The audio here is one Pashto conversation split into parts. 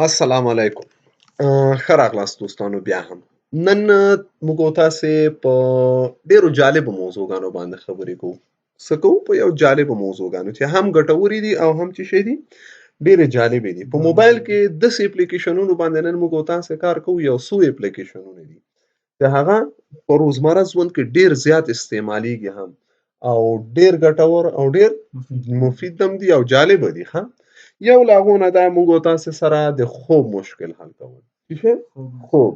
السلام علیکم. ښه راغلاست دوستانو بیا هم. نن موږ او تاسې په ډېرو جالبو موضوعګانو باندې خبرې کوو. څه کوو؟ په یو جالبو موضوعګانو چې هم ګټورې دي او هم چې شی دي ډېرې جالبې دي. په موبایل کې داسې اپلیکیشنونو باندې نن موږ او تاسې کار کوو. یو څو اپلیکیشنونه دي چې هغه په روزمره ژوند کې ډېر زیات استعمالیږي هم او ډېر ګټور او ډېر مفید هم دي او جالبه دي. ښه، یو له هغو نه دا موږ او تاسې سره د خوب مشکل حل کول. څه شی؟ خوب.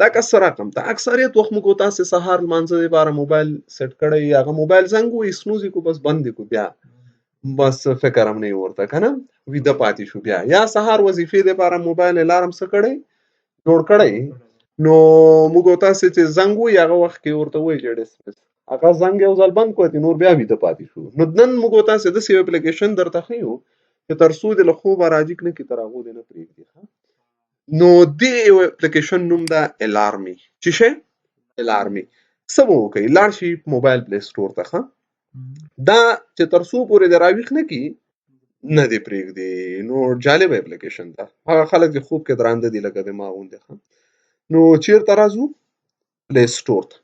لکه څه رقم ته اکثریت وخت موږ او تاسې سهار لمانځه دپاره موبایل سیټ کړی وي، هغه موبایل زنګ ووهي، سنوز یې کړو، بس بند یې کړو، بیا بس فکر هم نه وي ورته، که نه ویده پاتې شو. بیا یا سهار وظیفې دپاره موبایل الارم څه کړی جوړ کړی، نو موږ او تاسې چې زنګ ووهي هغه وخت کې ورته وایي چې ډسمس، هغه زنګ یو ځل بند کړو، نور بیا ویده پاتې شو. نو نن موږ او تاسې داسې یو اپلیکیشن درته ښیو چې تر څو دې له خوبه راجګ نه کړي تر هغو دې نه پرېږدي. نو دې یو اپلیکیشن نوم ده الارمي. چې شی؟ الارمي. څه به وکړئ؟ لاړ شئ موبایل پلی سټور ته. ښه، دا چې تر څو پورې دې راویښ نه کړي نه دې پرېږدي. نو جالبه اپلیکیشن ده. هغه خلک چې خوب کې درانده دي لکه د ما غوندې. نو چېرته راځو؟ پلی سټور ته.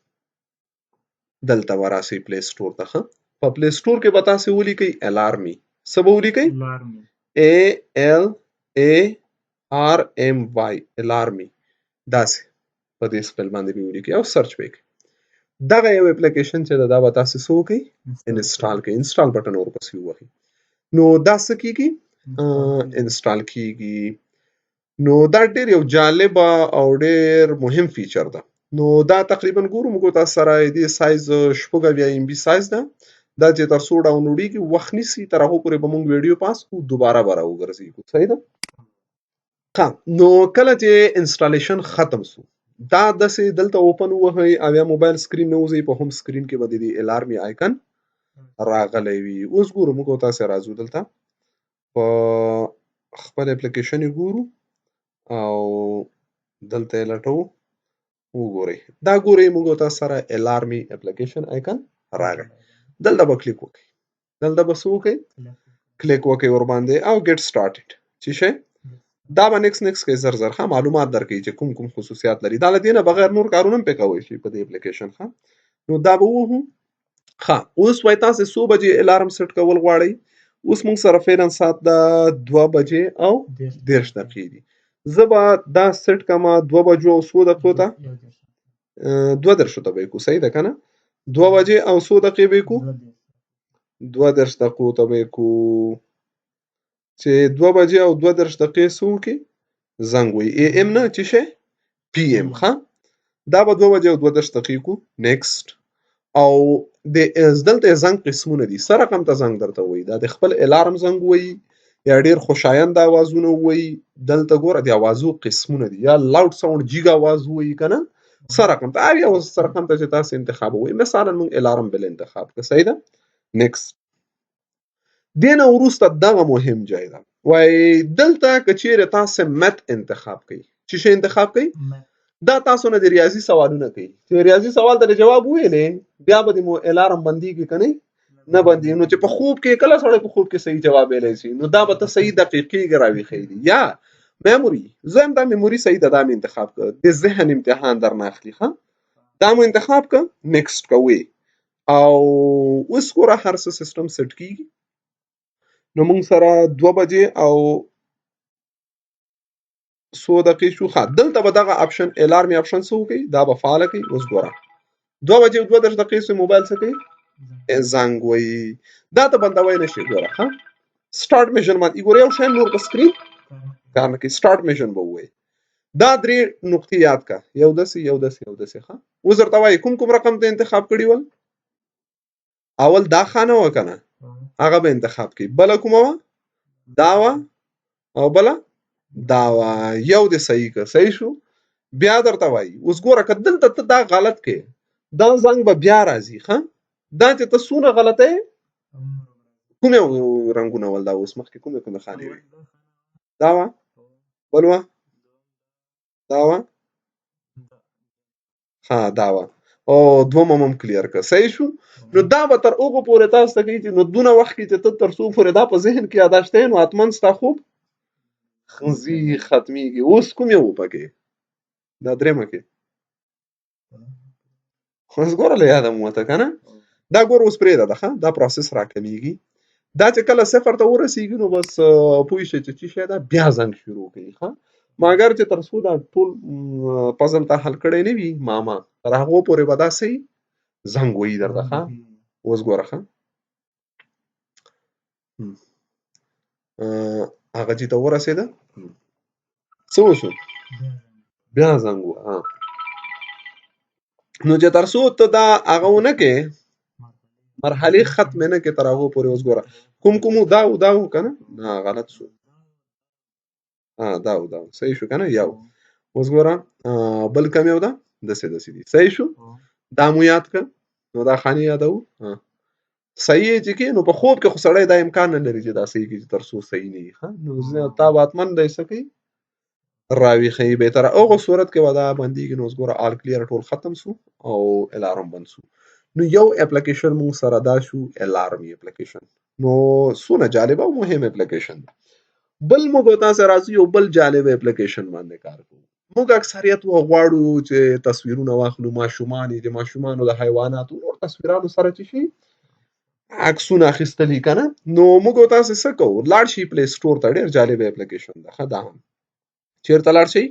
دلته به راسئ پلی سټور ته. ښه، په پلی سټور کې به تاسې ولیکئ الارمي. څه به ولیکئ؟ ALARMY. الارمي. داسې په دې سپل باندې به ولیکئ او سرچ به یې کړئ. دغه یو اپلیکیشن چې ده دا به تاسې څه وکړئ؟ انسټال کړئ. انسټال بټن ورپسې ووهئ. نو دا څه کېږي؟ انسټال کېږي. نو دا ډېر یو جالبه او ډېر مهم فیچر ده. نو دا تقریبا ګورو موږ تاسو سره دې سایز 80 MB سایز ده. دا چې تر څو ډاونلوډېږي وخت نیسي، تر هغو پورې به موږ ویډیو پاس کړو، دوباره به راوګرځېږو. صحیح ده؟ ښه، نو کله چې انسټالیشن ختم سو، دا داسې دلته اوپن ووهئ او یا موبایل سکرین نه وځئ، په هم سکرین کې به د دې الارمي آیکن راغلی وي. اوس ګورو موږ او تاسې راځو دلته په خپل اپلیکیشن یې ګورو او دلته یې لټوو. وګورئ دا ګورئ موږ او تاسو سره الارمي اپلیکیشن آیکن راغی. دلته به کلیک وکړئ. دلته به څه وکړئ؟ کلیک وکړئ ورباندې او ګیټ سټارټډ. چې شی؟ دا به نیکس کوي زر زر. ښه، معلومات درکوي چې کوم کوم خصوصیات لري. دا له دې نه بغیر نور کارونه هم پرې کولی شئ په دې اپلیکیشن. ښه، نو دا به ووهو. ښه، اوس وایي تاسې څو بجې الارم سیټ کول غواړئ؟ اوس موږ سره فعلا ساعت د 2 بجې او 10 دقیقې دي. زه به دا سیټ کړمه 2 بجو او څو دقیقو ته؟ 2:30 ته به یې کړو. صحیح ده که نه؟ 2 بجې او څو دقیقې به یې کړو؟ 2:30 دقیقو ته به یې کړو. چې 2 بجې او 2:30 دقیقې څه وکړي؟ زنګ ووهي. AM نه، چې شی؟ PM. ښه، دا به 2 بجې او 2:30 دقیقې کړو. نیکسټ. او دلته یې زنګ قسمونه دي. څه رقم ته زنګ درته ووایي؟ دا د خپل الارم زنګ ووایي یا ډېر خوشایند اوازونه ووایي. دلته ګوره د اوازو قسمونه دي. یا لاوډ ساوند جیګ اواز ووایي که نه، څه رقم ته، هر یو څه رقم ته چې تاسې انتخابوئ. مثلا موږ الارم بل انتخاب کړه. صحیح ده؟ نیکسټ. دې نه وروسته دغه مهم ځای ده. وایي دلته که چېرې تاسې مت انتخاب کوئ. چې شی انتخاب کوئ؟ دا تاسو نه د ریاضي سوالونه کوي. چې ریاضي سوال ته جواب وویلې، بیا به د مو الارم بندېږي که نه بندېږي. نو چې په خوب کې کله سړی په خوب کې صحیح جواب ویلی شي، نو دا به ته صحیح دقیقې راویښوي. یا میموري، زه هم دا میموري صحیح ده، دا مې انتخاب کړه. د ذهن امتحان درنه اخلي. ښه، دا مو انتخاب کړه. نیکسټ کوئ. او اوس ګوره هر څه سیسټم سیټ کېږي. نو موږ سره 2 بجې او څو دقیقې شو. ښه، دلته به دغه اپشن الارمي اپشن څه وکړئ؟ دا به فعاله کړئ. اوس ګوره 2 بجې او 2:30 دقیقې سو موبایل څه کوي؟ زنګ وایي. دا ته بندوی نه شي. ګوره ښه، سټارټ میشن باندې ګوره یو شی نور په سکرین کار نه کوي. سټارټ میشن به ووایي. دا 3 نقطې یاد کړه، یو داسې یو داسې یو داسې. ښه، اوس درته وایي کوم رقم ته انتخاب کړي ول؟ اول دا خانه وه که نه، هغه به انتخاب کړي. بله کومه وه؟ دا وه. او بله دا وه. یو دې صحیح کړه. صحیح شو. بیا درته وایي اوس ګوره که دلته ته دا غلط کې، دا زنګ به بیا راځي. ښه، دا چې ته څونه غلطه یې، کومې رنګونه ول؟ دا اوس مخکې کومې خانې وې؟ دا وه، بل وه، دا وه، ها دا وه، او دومه هم کلیر کړه. صحیح شو. نو دا به تر هغو پورې تاسو ته کوي چې نو دونه وخت کې چې ته تر څو پورې دا په ذهن کې یاداشت یې، نو حتما ستا خوب خنزي ختميږي. اوس کوم یو پکې دا درېمه کې اوس ګوره له یاده مو وته که نه. دا ګوره اوس پرېږده ده ښه دا پروسس راکمیږي. دا چې کله صفر ته ورسېږي نو بس پوه شئ چې څه شی ده بیا زنګ شروع کوي ښه. مګر چې تر څو دا ټول پزل ته حل کړی نه وي ماما تر هغو پورې به دا صحیح زنګ وهي درته ښه. اوس ګوره ښه هغه چې ته ورسېده څه وشو بیا زنګ ووهه. نو چې تر څو ته دا هغه ونه کې مرحلې ختمې نه کې تر هغو پورې. اوس ګوره کوم کومو دا و که نه نه غلط شو دا صحیح شو که نه یو. اوس ګوره بل کم یو ده داسې دي صحیح شو. دا مو یاد کړه نو دا خانې یادوو صحیح یې چې کې نو په خوب کې خو سړی دا امکان نه لري چې دا صحیح کړي چې تر څو صحیح نه وي ښه. نو تا به حتمن دی څه کوي راویښوي بهتره هغه صورت کې به دا بندېږي. نو اوس ګوره آل کلیر ټول ختم سو او الارم بند سو. نو یو اپلیکیشن مونږ سره دا شو الارمي اپلیکیشن. نو څونه جالبه او مهم اپلیکیشن ده. بل موږ تاسو راځو یو بل جالب اپلیکیشن باندې کار کوو. موږ اکثریت غواړو چې تصویرونه واخلو ماشومان د ماشومانو د حیواناتو نور تصویرانو سره چې شي عکسونه اخیستلی که نه. نو موږ تاسو څه کوو لاړ شئ پلی سټور ته. ډېر جالب اپلیکیشن ده ښه. دا هم چېرته لاړ شئ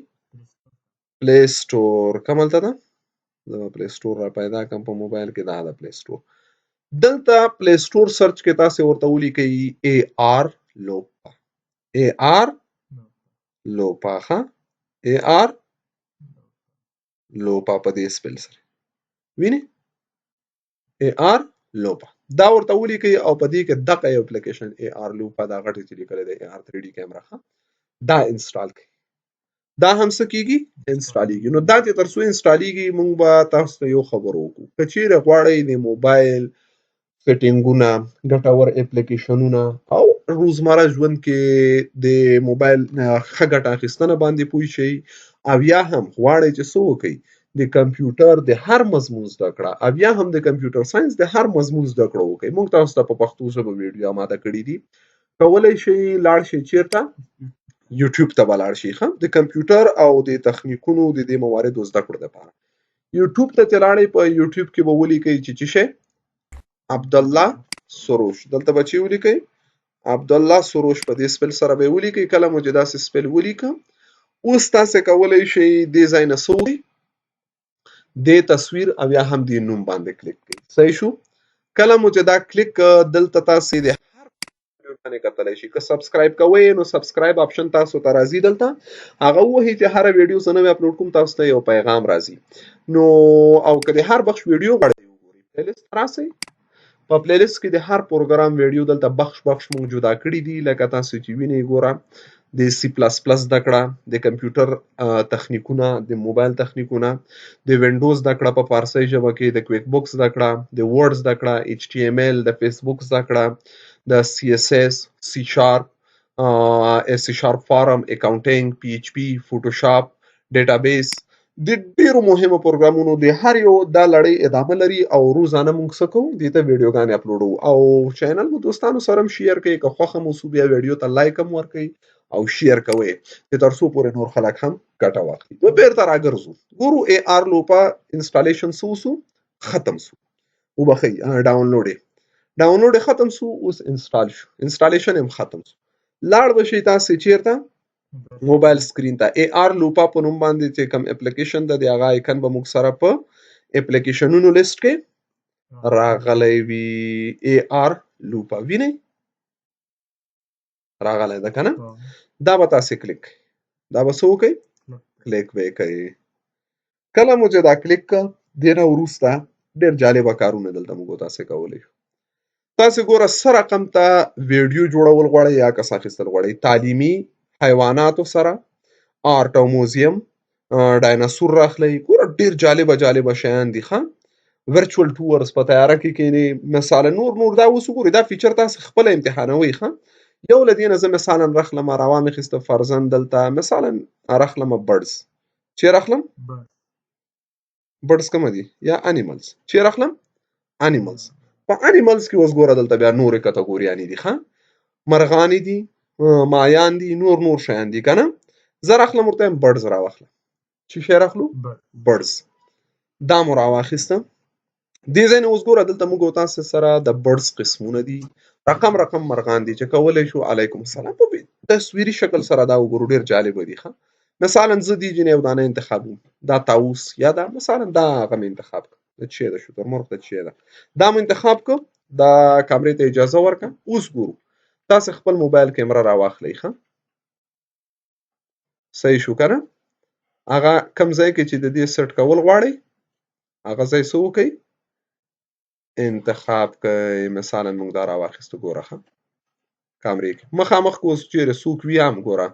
پلی سټور کوم هلته ده زه به پلی سټور را پیدا کړم په موبایل کې. دا ده پلی سټور. دلته پلی سټور سرچ کې تاسو ورته ولیکئ AR لوپا AR لوپا ښه AR لوپا په دې سپیل سره وینئ AR لوپا دا ورته ولیکئ او په دې کې دغه یو اپلیکیشن AR لوپا دا غټ چې لیکلی دی AR 3D کیمرا ښه دا انسټال کړئ. دا هم څه کېږي انسټالیږي. نو دا چې تر څو انسټالیږي موږ به تاسو ته یو خبر وکړو. که چیرې غواړئ د موبایل سیټینګونه ګټور اپلیکیشنونه او روزمره ژوند کې د موبایل ښه ګټه اخیستنه باندې پوه شئ او یا هم غواړئ چې څه وکئ د کمپیوټر د هر مضمون زده کړه او یا هم د کمپیوټر ساینس د هر مضمون زده کړه وکئ. موږ تاسو ته په پښتو ژبه ویډیو اماده کړي دي. کولی شئ لاړ شئ چیرته یوټیوب ته به لاړ شئ ښه د کمپیوټر او د تخنیکونو د دې مواردو زده کړو دپاره. یوټیوب ته چې لاړئ په یوټیوب کې به ولیکئ چې څه شی عبدالله سروش. دلته به چې ولیکئ عبدالله سروش په دې سپیل سره به ولیکئ. کله مو چې داسې سپیل ولیکه اوس تاسې کولی شئ دې ځای نه څه وکړئ دې تصویر او یا هم دې نوم باندې کلیک کړئ. صحیح شو. کله مو چې دا کلیک دلته تاسې د باندې کتلی شي. که سبسکرایب کوئ نو سبسکرایب آپشن تاسو ته راځي. دلته هغه ووهئ چې هره ویډیو زه نوې اپلوډ کوم تاسو ته یو پیغام راځي. نو او که د هر بخش ویډیو غواړئ وګورئ پلی لیست راسئ. په پلی لیست کې د هر پروګرام ویډیو دلته بخش موږ جدا کړي دي. لکه تاسو چې وینئ ګوره د C++ زده کړه د کمپیوټر تخنیکونه د موبایل تخنیکونه د وینډوز زده کړه په فارسي ژبه کې د کویک بوک زده کړه د ورډ زده کړه HTML د فیسبوک زده کړه د CSS C# فارم اکاونټینګ PHP فوټوشاپ ډیټابیس د ډیرو مهمو پروګرامونو د هر یو دا لړۍ ادامه لري او روزانه موږ څه کوو دې ته ویډیوګانې اپلوډوو او چینل مو دوستانو سره هم شیر کړئ. که خوښه مو سو بیا ویډیو ته لایک هم ورکړئ او شیر کوئ چې تر څو پورې نور خلک هم ګټه واخلي. نو بیرته راګرځو ګورو AR لوپا انسټالیشن څه وسو ختم سو وبخئ ډاونلوډ ختم سو. اوس انسټال شو انسټالیشن هم ختم سو. لاړ بشئ تاسې چیرته موبایل سکرین ته AR لوپا په نوم باندې چې کوم اپلیکیشن ده د هغه آیکن به موږ سره په اپلیکیشنونو لیست کې راغلی وي. AR لوپا وینئ راغلی ده که نه. دا به تاسې کلیک دا به څه وکئ کلیک به یې کوئ. کله مو چې دا کلیک کړه دې نه وروسته ډېر جالبه کارونه دلته موږ تاسې کولی شو. تاسې ګوره څه رقم ته ویډیو جوړول غواړئ یا عکس اخیستل غواړئ تعلیمي حیواناتو سره آرټ او موزیم ډایناسور راخلئ. ګوره ډېر جالبه شیان دي ښه. ورچوال ټورز په تیاره کې کینې مثلا نور دا اوس وګورئ دا فیچر تاسې خپله امتحانوئ ښه. یو له دې نه زه مثلا راخلم روا مې اخیسته فرضاً دلته مثلا راخلم بډز چې راخلم بډز کومه دي یا انیملز چې راخلم انیملز. په انیملز کې اوس ګوره دلته بیا نورې کټګوریانې دي ښه. مرغانې دي مایان دي نور شیان دي کنه. زه راخلم ورته وایم بډز راواخله. چې شی راخلو بډز دا مو راواخیسته. دې ځای نه اوس ګوره دلته موږ او تاسو سره د بډز قسمونه دي. رقم مرغان دي چې کولی شو. علیکم السلام. په تصویري شکل سره دا وګورو ډېر جالبه دي ښه. مثلا زه دې جنې یو دانه انتخابوم دا طاووس یا دا مثلا دا هغه مې انتخاب کړه د چی ده شترمرغ د چی ده دا مې انتخاب کړه. دا کامرې ته اجازه ورکړه. اوس ګورو تاسو خپل موبایل کیمره راواخلئ ښه. صحیح شو کنه. هغه کم ځای کې چې د دې سیټ کول غواړئ هغه ځای څه وکئ انتخاب کړئ. مثلا موږ دا راواخیستو ګوره ښه کامرې کې مخامخ که اوس چیرې څوک وي هم ګوره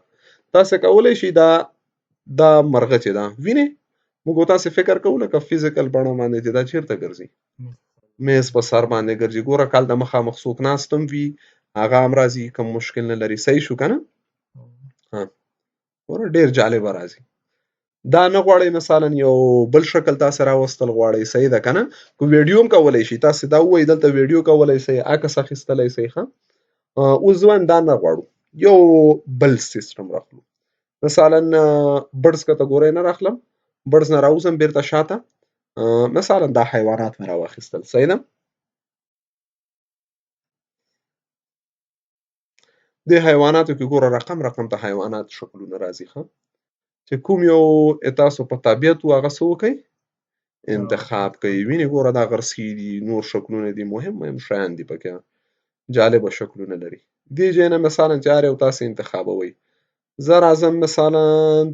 تاسو کولی شئ دا مرغه چې ده وینئ موږ او تاسې فکر کوو لکه فزیکل بڼه باندې چې دا چیرته ګرځي میز په سر باندې ګرځي. ګوره کال د مخامخ څوک ناست هم وي هغه هم راځي کوم مشکل نه لري. صحیح شو که نه. ګوره ډېر جالبه راځي. دا نه غواړئ مثلا یو بل شکل تاسې راوستل غواړئ صحیح ده که نه. که ویډیو هم کولی شئ تاسې دا ووایئ دلته ویډیو کولی شئ عکس اخیستلی شئ ښه. اوس زه وایم دا نه غواړو یو بل سیسټم راخلو. مثلا بډز کټګورۍ نه راخلم بډز نه راوځم بیرته شاته مثلا دا حیوانات مې راواخیستل صحیح ده. دې حیواناتو کې ګوره رقم ته حیوانات شکلونه راځي ښه. چې کوم یو تاسو په طبیعت و هغه څه وکئ انتخاب کوئ. وینې ګوره دا غرڅکي دي نور شکلونه دي مهم شیان دي پکې جالبه شکلونه لري. دې ځای نه مثلا چې هر یو تاسې انتخابوئ. زه راځم مثلا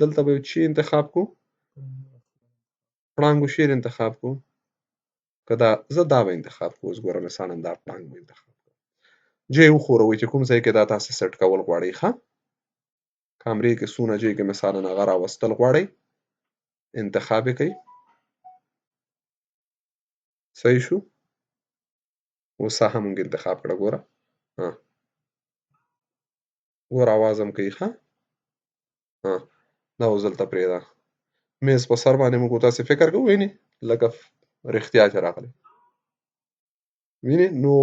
دلته به چی انتخاب کو پړانګ و شیر انتخاب کو که دا زه دا به انتخاب کو. اوس ګوره مثلا دا پړانګ به انتخاب کو. جای وښوروئ چې کوم ځای کې دا تاسې سیټ کول غواړئ ښه. کامرې کې څونه جای کې مثلا هغه راوستل غواړئ انتخاب یې کوئ. صحیح شو. اوس ساحه مونږ انتخاب کړه ګوره ګوره اواز هم کوي ښه. دا اوس دلته پرېږده میز په سر باندې موږ تاسې فکر کوو وینې لکه رښتیا چې راغلی وینې. نو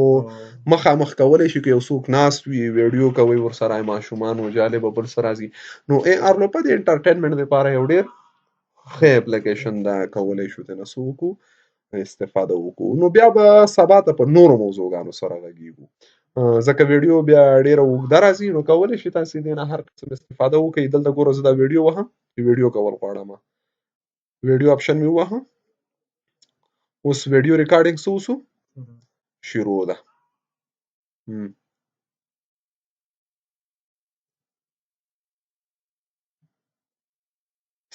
مخامخ کولی شي که یو څوک ناست وي ویډیو کوئ ورسره ماشومان و جالبه بل څه راځي. نو ارلوپه د انټرټینمنټ دپاره یو ډېر ښه اپلیکیشن ده کولی شو ترنه څه وکړو استفاده وکړو. نو بیا به سبا ته په نورو موضوعګانو سره غږیږو ځکه ویډیو بیا ډېره اوږده راځي نو کولی شئ تاسې دې نه هر قسم استفاده وکړئ. دلته ګوره زه دا ویډیو وهم چې ویډیو کول غواړم ویډیو آپشن مې ووهه. اوس ویډیو ریکارډینګ څه وشو شروع ده.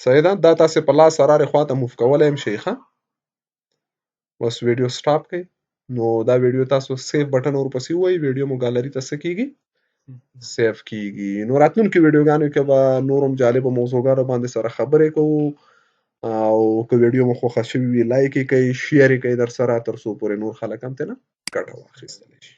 صحیح ده. دا تاسې په لاس هرې خواته موف کولی هم شئ ښه. بس ویډیو سټاپ کړئ. نو دا ویډیو تاسو سیف بټن ورپسې ووهئ ویډیو مو ګالري ته څه کېږي سیف کېږي. نو راتلونکي ویډیوګانو کې به نور هم جالبه موضوعګانو باندې سره خبرې کوو او که ویډیو مو خوښه شوې وي لایک یې کړئ شیر یې کړئ در سره تر څو پورې نور خلک هم ترې نه ګټه واخیستلی شي.